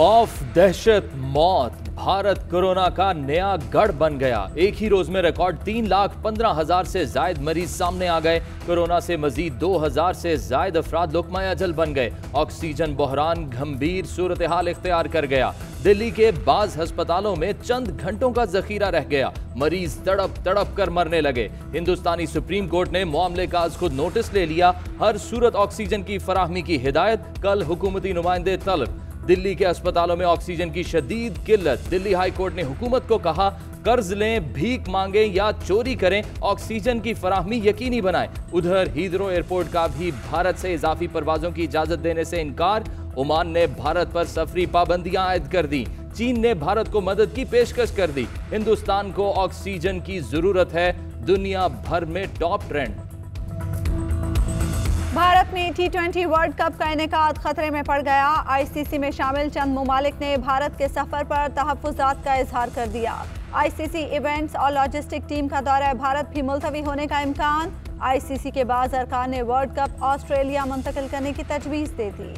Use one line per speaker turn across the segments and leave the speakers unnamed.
खौफ, दहशत, मौत, भारत कोरोना का नया गढ़ बन गया। एक ही रोज में रिकॉर्ड 3,15,000 से जायद मरीज सामने आ गए। कोरोना से मजीद 2,000 से जायद अफराद लुकमा अजल बन गए। ऑक्सीजन बहरान गंभीर सूरत हाल इख्तियार कर गया। दिल्ली के बाज अस्पतालों में चंद घंटों का जखीरा रह गया। मरीज तड़प तड़प कर मरने लगे। हिंदुस्तानी सुप्रीम कोर्ट ने मामले का आज खुद नोटिस ले लिया। हर सूरत ऑक्सीजन की फराहमी की हिदायत, कल हुकूमती नुमाइंदे तलब। दिल्ली के अस्पतालों में ऑक्सीजन की शदीद किल्लत। दिल्ली हाई कोर्ट ने हुकूमत को कहा, कर्ज लें, भीख मांगे या चोरी करें, ऑक्सीजन की फराहमी यकीनी बनाएं। उधर हीथ्रो एयरपोर्ट का भी भारत से इजाफी परवाजों की इजाजत देने से इनकार। ओमान ने भारत पर सफरी पाबंदियां आयद कर दी। चीन ने भारत को मदद की पेशकश कर दी। हिंदुस्तान को ऑक्सीजन की जरूरत है, दुनिया भर में टॉप ट्रेंड।
भारत में T20 वर्ल्ड कप का इनेकाद खतरे में पड़ गया। आईसीसी में शामिल चंद ममालिक ने भारत के सफर पर तहफ्फुज़ात का इजहार कर दिया। आईसीसी इवेंट्स और लॉजिस्टिक टीम का दौरा भारत भी मुलतवी होने का इम्कान। आईसीसी के बाज़ अरकान ने वर्ल्ड कप ऑस्ट्रेलिया मुंतकिल करने की तजवीज़ दे दी।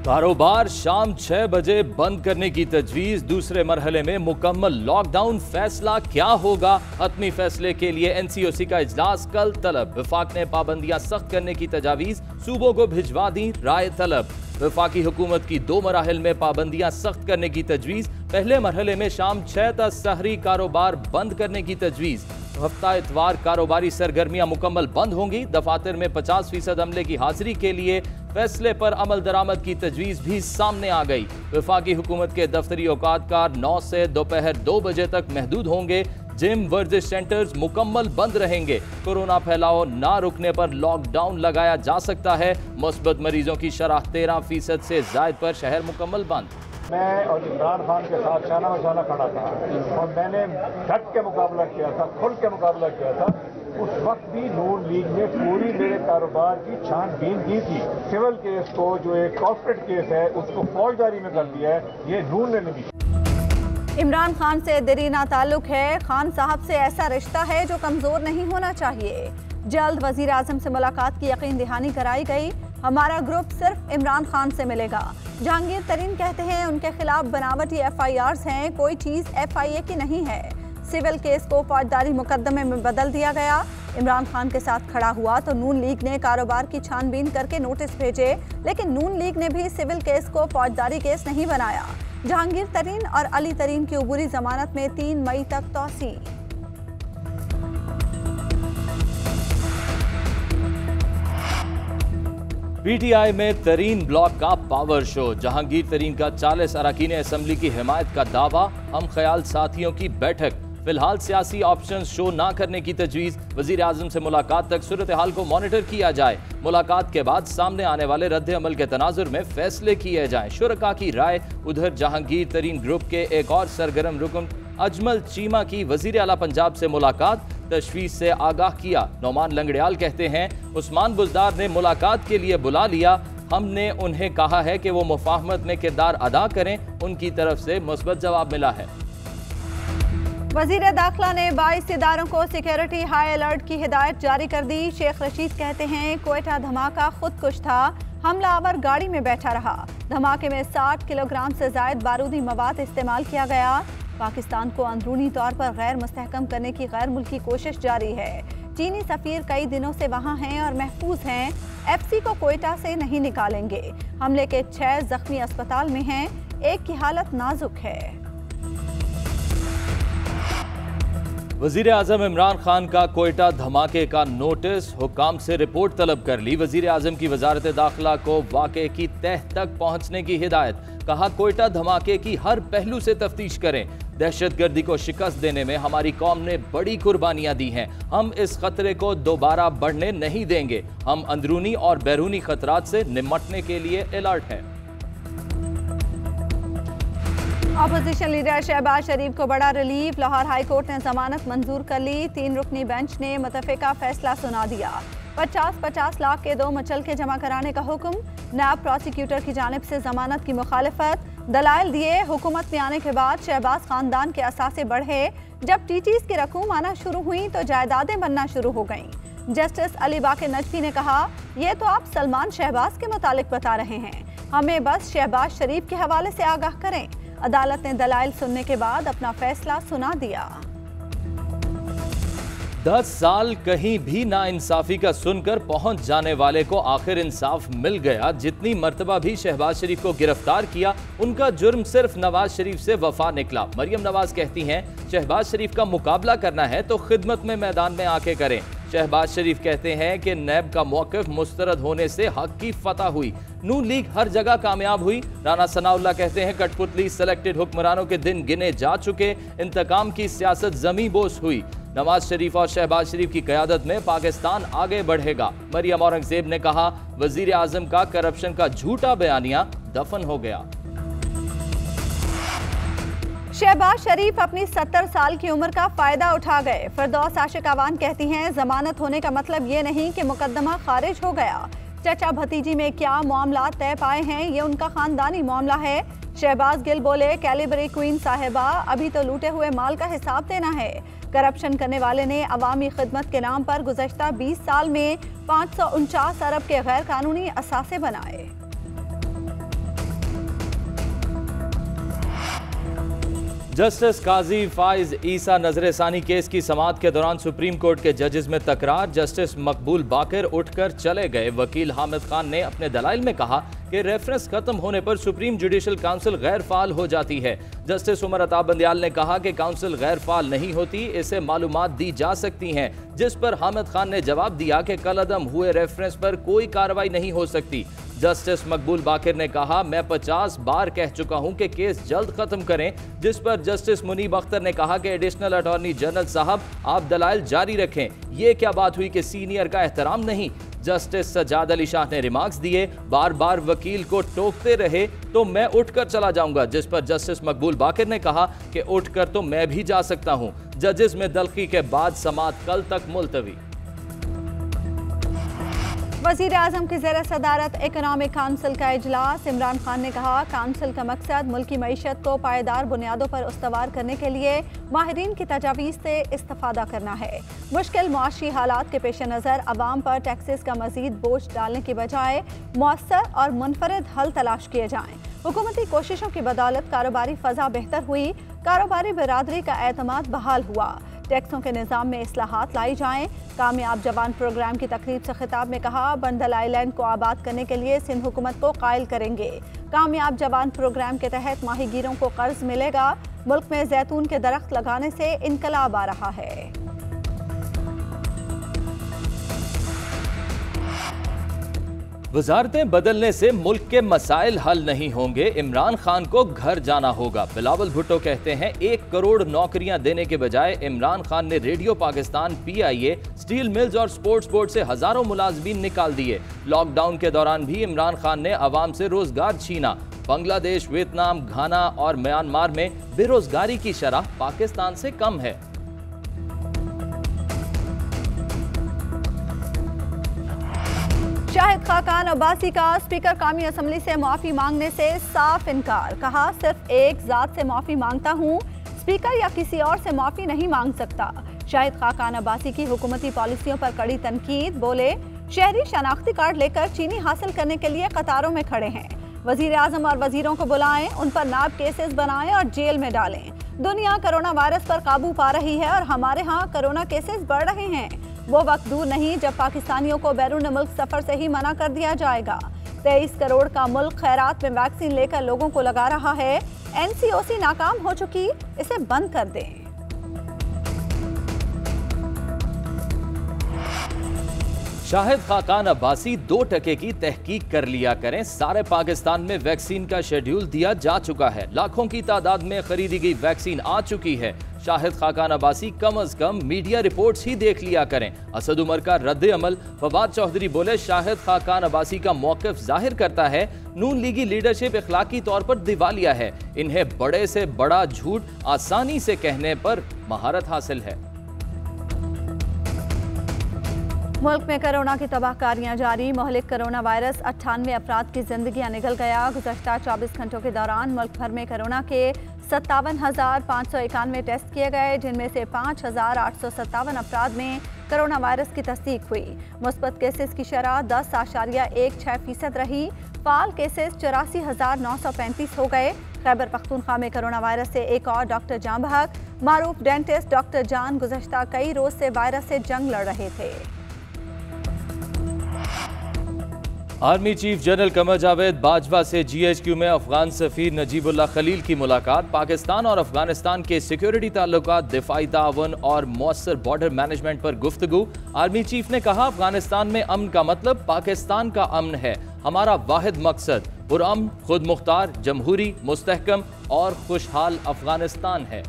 कारोबार शाम 6 बजे बंद करने की तजवीज। दूसरे मरहले में मुकम्मल लॉकडाउन, फैसला क्या होगा? हतमी फैसले के लिए एनसीओसी का इजलास कल तलब। वफाक ने पाबंदियां सख्त करने की तजावीज सूबों को भिजवा दी, राय तलब। वफाकी हुकूमत की 2 मराहिल में पाबंदियां सख्त करने की तजवीज। पहले मरहले में शाम 6 तक सहरी कारोबार बंद करने की तजवीज। हफ्ता इतवार कारोबारी सरगर्मियां मुकम्मल बंद होंगी। दफातर में 50% अमले की हाजिरी के लिए फैसले पर अमल दरामद की तजवीज भी सामने आ गई। वफाकी हुकूमत के दफ्तरी औकात कार 9 से दोपहर 2 बजे तक महदूद होंगे। जिम, वर्जिश सेंटर्स मुकम्मल बंद रहेंगे। कोरोना फैलाव ना रुकने पर लॉकडाउन लगाया जा सकता है। मुस्बत मरीजों की शरह 13% से जायद पर शहर मुकम्मल बंद।
मैं और इमरान खान के साथ शाना मशाना खड़ा था और मैंने डट के मुकाबला किया था, खुल के मुकाबला किया था। उस वक्त भी नून लीग ने पूरी मेरे कारोबार की छानबीन की थी। सिविल केस को, जो एक कॉर्पोरेट केस है, उसको फौजदारी में कर दिया है। ये नून ने नहीं।
इमरान खान से देरीना ताल्लुक है। खान साहब से ऐसा रिश्ता है जो कमजोर नहीं होना चाहिए। जल्द वजीर आजम से मुलाकात की यकीन दहानी कराई गई। हमारा ग्रुप सिर्फ इमरान खान से मिलेगा। जहांगीर तरीन कहते हैं उनके खिलाफ बनावटी FIRs हैं, कोई चीज FIA की नहीं है। सिविल केस को फौजदारी मुकदमे में बदल दिया गया। इमरान खान के साथ खड़ा हुआ तो नून लीग ने कारोबार की छानबीन करके नोटिस भेजे, लेकिन नून लीग ने भी सिविल केस को फौजदारी केस नहीं बनाया। जहांगीर तरीन और अली तरीन की उबूरी जमानत में 3 मई तक तौसी।
PTI में तरीन ब्लॉक का पावर शो। जहांगीर तरीन का 40 अरकान असम्बली की हिमायत का दावा। हम ख्याल साथियों की बैठक। फिलहाल सियासी ऑप्शंस शो ना करने की तजवीज़। वजीर आजम से मुलाकात तक सूरत हाल को मॉनिटर किया जाए। मुलाकात के बाद सामने आने वाले रद्द अमल के तनाजुर में फैसले किए जाएं। शुरका की राय। उधर जहांगीर तरीन ग्रुप के एक और सरगर्म रुकन अजमल चीमा की वजीर आला पंजाब से मुलाकात, तशवीश से आगाह किया। नौमान लंगड़ियाल कहते हैं उस्मान बुज़दार ने मुलाकात के लिए बुला लिया। हमने उन्हें कहा है कि वो मुफाहमत में किरदार अदा करें। उनकी तरफ से मुस्बत जवाब मिला है।
वजीर दाखिला ने 22 इदारों को सिक्योरिटी हाई अलर्ट की हिदायत जारी कर दी। शेख रशीद कहते हैं क्वेटा धमाका खुदकुश था, हमलावर गाड़ी में बैठा रहा। धमाके में 60 किलोग्राम से जायद बारूदी मवाद इस्तेमाल किया गया। पाकिस्तान को अंदरूनी तौर पर गैर मुस्तहकम करने की गैर मुल्की कोशिश जारी है। चीनी सफीर कई दिनों से वहां हैं और महफूज हैं। FC को क्वेटा से नहीं निकालेंगे। हमले के 6 जख्मी अस्पताल में हैं, एक की हालत नाजुक है।
वजीर आजम इमरान खान का क्वेटा धमाके का नोटिस। हुकाम से रिपोर्ट तलब कर ली। वजीर आजम की वजारत दाखिला को वाक़े की तह तक पहुंचने की हिदायत। कहा क्वेटा धमाके की हर पहलू से तफ्तीश करें। दहशतगर्दी को शिकस्त देने में हमारी कौम ने बड़ी कुर्बानियां दी हैं। हम इस खतरे को दोबारा बढ़ने नहीं देंगे। हम अंदरूनी और बैरूनी खतरात से निपटने के लिए अलर्ट हैं।
अपोजिशन लीडर शहबाज शरीफ को बड़ा रिलीफ। लाहौर हाई कोर्ट ने जमानत मंजूर कर ली। 3 रुकनी बेंच ने मुतफ़िका फैसला सुना दिया। 50-50 लाख के 2 मुचलके जमा कराने का हुक्म। नायब प्रोसिक्यूटर की जानिब से जमानत की मुखालिफत। दलाइल दिए, हुकूमत में आने के बाद शहबाज खानदान के असासे बढ़े। जब टीटीज की रकूम आना शुरू हुई तो जायदादें बनना शुरू हो गईं। जस्टिस अली बाकर नजफी ने कहा, ये तो आप सलमान शहबाज के मुतालिक बता रहे हैं, हमें बस शहबाज शरीफ के हवाले से आगाह करें। अदालत ने दलाइल सुनने के बाद अपना फैसला सुना दिया।
10 साल कहीं भी नाइंसाफी का सुनकर पहुंच जाने वाले को आखिर इंसाफ मिल गया। जितनी मर्तबा भी शहबाज शरीफ को गिरफ्तार किया, उनका जुर्म सिर्फ नवाज शरीफ से वफा निकला। मरियम नवाज कहती हैं, शहबाज शरीफ का मुकाबला करना है तो खिदमत में मैदान में आके करें। शहबाज शरीफ कहते हैं कि नैब का मौक़िफ़ मुस्तरद होने से हक की फतह हुई। नून लीग हर जगह कामयाब हुई। राना सनाउल्लाह कहते हैं, कठपुतली सेलेक्टेड हुक्मरानों के दिन गिने जा चुके, इंतकाम की सियासत जमी बोस हुई। नवाज शरीफ और शहबाज शरीफ की क़यादत में पाकिस्तान आगे बढ़ेगा। मरियम औरंगजेब ने कहा, वजीर आजम का करप्शन का झूठा बयानिया दफन हो गया।
शहबाज शरीफ अपनी 70 साल की उम्र का फायदा उठा गए। फिरदौस आशिक अवान कहती हैं, जमानत होने का मतलब ये नहीं कि मुकदमा खारिज हो गया। चचा भतीजी में क्या मामला तय पाए हैं, ये उनका खानदानी मामला है। शहबाज गिल बोले, कैलिबरी क्वीन साहिबा, अभी तो लूटे हुए माल का हिसाब देना है। करप्शन करने वाले ने अवामी खिदमत के नाम पर गुज़श्ता 20 साल में 549 अरब के गैर कानूनी असासे बनाए।
जस्टिस काजी फाइज ईसा नजरसानी केस की समाअत के दौरान सुप्रीम कोर्ट के जजेस में तकरार। जस्टिस मकबूल बाकर उठकर चले गए। वकील हामिद खान ने अपने दलाइल में कहा कि रेफरेंस खत्म होने पर सुप्रीम जुडिशल काउंसिल गैर फाल हो जाती है। जस्टिस उमर अता बंदियाल ने कहा कि काउंसिल गैर फाल नहीं होती, इसे मालूमात दी जा सकती हैं, जिस पर हामिद खान ने जवाब दिया कि कलअदम हुए रेफरेंस पर कोई कार्रवाई नहीं हो सकती। जस्टिस मकबूल बाकर ने कहा, मैं 50 बार कह चुका हूं कि केस जल्द खत्म करें, जिस पर जस्टिस मुनीब अख्तर ने कहा कि एडिशनल अटॉर्नी जनरल साहब, आप दलाइल जारी रखें। ये क्या बात हुई कि सीनियर का एहतराम नहीं। जस्टिस सज्जाद अली शाह ने रिमार्क्स दिए, बार बार वकील को टोकते रहे तो मैं उठकर चला जाऊंगा, जिस पर जस्टिस मकबूल बाकर ने कहा कि उठकर तो मैं भी जा सकता हूं। जजेस में दलखी के बाद समाअत कल तक मुलतवी।
वज़ीर आज़म की ज़ेर सदारत इकनॉमिक काउंसिल का इजलास। इमरान खान ने कहा, काउंसिल का मकसद मुल्की मईशत को पायदार बुनियादों पर उस्तवार करने के लिए माहिरीन की तजावीज़ से इस्तिफ़ादा करना है। मुश्किल मुआशी हालात के पेश नज़र अवाम पर टैक्सेस का मज़ीद बोझ डालने की बजाय मौसर और मुनफरद हल तलाश किए जाएँ। हुकूमती कोशिशों की बदौलत कारोबारी फ़ज़ा बेहतर हुई, कारोबारी बिरादरी का एतमाद बहाल हुआ। टैक्सों के निज़ाम में इस्लाहात लाई जाएं। कामयाब जवान प्रोग्राम की तकरीब से खिताब में कहा, बंडल आइलैंड को आबाद करने के लिए सिंध हुकूमत को कायल करेंगे। कामयाब जवान प्रोग्राम के तहत माहीगीरों को कर्ज मिलेगा। मुल्क में जैतून के दरख्त लगाने से इनकलाब आ रहा है।
वजारतें बदलने से मुल्क के मसाइल हल नहीं होंगे, इमरान खान को घर जाना होगा। बिलावल भुट्टो कहते हैं, 1 करोड़ नौकरियां देने के बजाय इमरान खान ने radio Pakistan, PIA, steel mills और स्पोर्ट्स बोर्ड से हजारों मुलाजमीन निकाल दिए। लॉकडाउन के दौरान भी इमरान खान ने अवाम से रोजगार छीना। बांग्लादेश, वियतनाम, घाना और म्यांमार में बेरोजगारी की शरह पाकिस्तान से कम है।
शाहिद खाकान अब्बासी का स्पीकर कौमी असम्बली से माफ़ी मांगने से साफ इनकार। कहा, सिर्फ एक ज़ात से माफ़ी मांगता हूँ, स्पीकर या किसी और से माफ़ी नहीं मांग सकता। शाहिद खाकान अब्बासी की हुकूमती पॉलिसियों पर कड़ी तनकीद। बोले, शहरी शनाख्ती कार्ड लेकर चीनी हासिल करने के लिए कतारों में खड़े हैं। वज़ीर आज़म और वज़ीरों को बुलाएं, उन पर नाब केसेस बनाएं और जेल में डालें। दुनिया कोरोना वायरस पर काबू पा रही है और हमारे यहाँ कोरोना केसेस बढ़ रहे हैं। वो वक्त दूर नहीं जब पाकिस्तानियों को बैरून मुल्क सफर से ही मना कर दिया जाएगा। 23 करोड़ का मुल्क खैरात में वैक्सीन लेकर लोगों को लगा रहा है। NCOC नाकाम हो चुकी, इसे बंद कर दें।
शाहिद खाकान अब्बासी 2% की तहकीक कर लिया करें। सारे पाकिस्तान में वैक्सीन का शेड्यूल दिया जा चुका है। लाखों की तादाद में खरीदी गई वैक्सीन आ चुकी है। शाहिद खाकान अब्बासी कम अज कम मीडिया रिपोर्ट्स ही देख लिया करें। असद उमर का रद्द अमल। फवाद चौधरी बोले, शाहिद खाकान अब्बासी का मौक़िफ़ जाहिर करता है नून लीगी लीडरशिप इखलाकी तौर पर दिवालिया है। इन्हें बड़े से बड़ा झूठ आसानी से कहने पर महारत हासिल है।
मुल्क में कोरोना की तबाहकारियां जारी। मोहलिक कोरोना वायरस 98 अफराद की जिंदगियां निगल गया। गुज़श्ता 24 घंटों के दौरान मुल्क भर में कोरोना के 57,591 टेस्ट किए गए, जिनमें से 5,857 अफराद में कोरोना वायरस की तस्दीक हुई। मुस्बत केसेस की शरह 10.16% रही। फाल केसेस 84,935 हो गए। खैबर पख्तूनख्वा में कोरोना वायरस से एक और डॉक्टर जान बहक। मारूफ डेंटिस्ट डॉक्टर जान गुज़श्ता कई रोज से वायरस से जंग लड़ रहे थे।
Army chief general Qamar Javed Bajwa से GHQ में अफगान सफीर नजीबुल्लाह खलील की मुलाकात। पाकिस्तान और अफगानिस्तान के सिक्योरिटी ताल्लुकात, दिफाई ताउन और मौसर बॉर्डर मैनेजमेंट पर गुफ्तगू। आर्मी चीफ ने कहा, अफगानिस्तान में अमन का मतलब पाकिस्तान का अमन है। हमारा वाहिद मकसद पुरअमन, खुद मुख्तार, जमहूरी, मुस्तहकम और खुशहाल अफगानिस्तान है।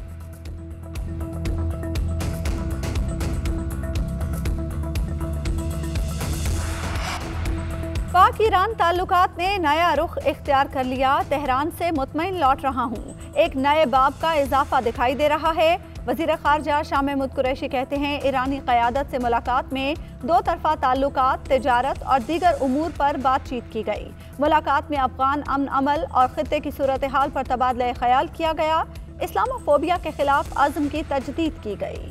पाक ईरान ताल्लुकात ने नया रुख इख्तियार कर लिया। तेहरान से मुतमईन लौट रहा हूँ। एक नए बाब का इजाफा दिखाई दे रहा है। वज़ीर ख़ारजा शाह महमूद कुरैशी कहते हैं, ईरानी क़यादत से मुलाकात में दो तरफ़ा ताल्लुकात, तिजारत और दीगर उमूर पर बातचीत की गई। मुलाकात में अफ़गान अमन अमल और ख़ित्ते की सूरत हाल पर तबादला ख्याल किया गया। इस्लामोफोबिया के खिलाफ अज़्म की तजदीद की गई।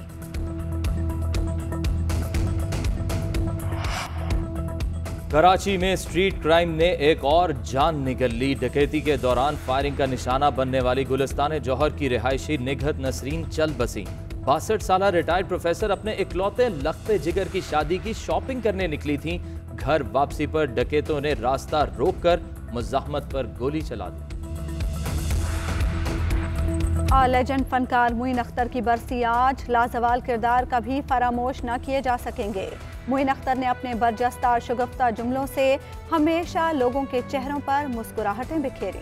कराची में स्ट्रीट क्राइम ने एक और जान निगल ली। डकैती के दौरान फायरिंग का निशाना बनने वाली गुलिस्तान जौहर की रिहायशी निगहत नसरीन चल बसी। 62 साल रिटायर्ड प्रोफेसर अपने इकलौते लख्ते जिगर की शादी की शॉपिंग करने निकली थीं। घर वापसी पर डकैतों ने रास्ता रोककर मुज़ाहमत पर गोली चला दी।
लेजेंड फनकार मोइन अख्तर की बरसी आज। लाजवाल किरदार कभी फरामोश न किए जा सकेंगे। मोइन अख्तर ने अपने बरजस्ता और शगुफ्ता जुमलों से हमेशा लोगों के चेहरों पर मुस्कुराहटें बिखेरी।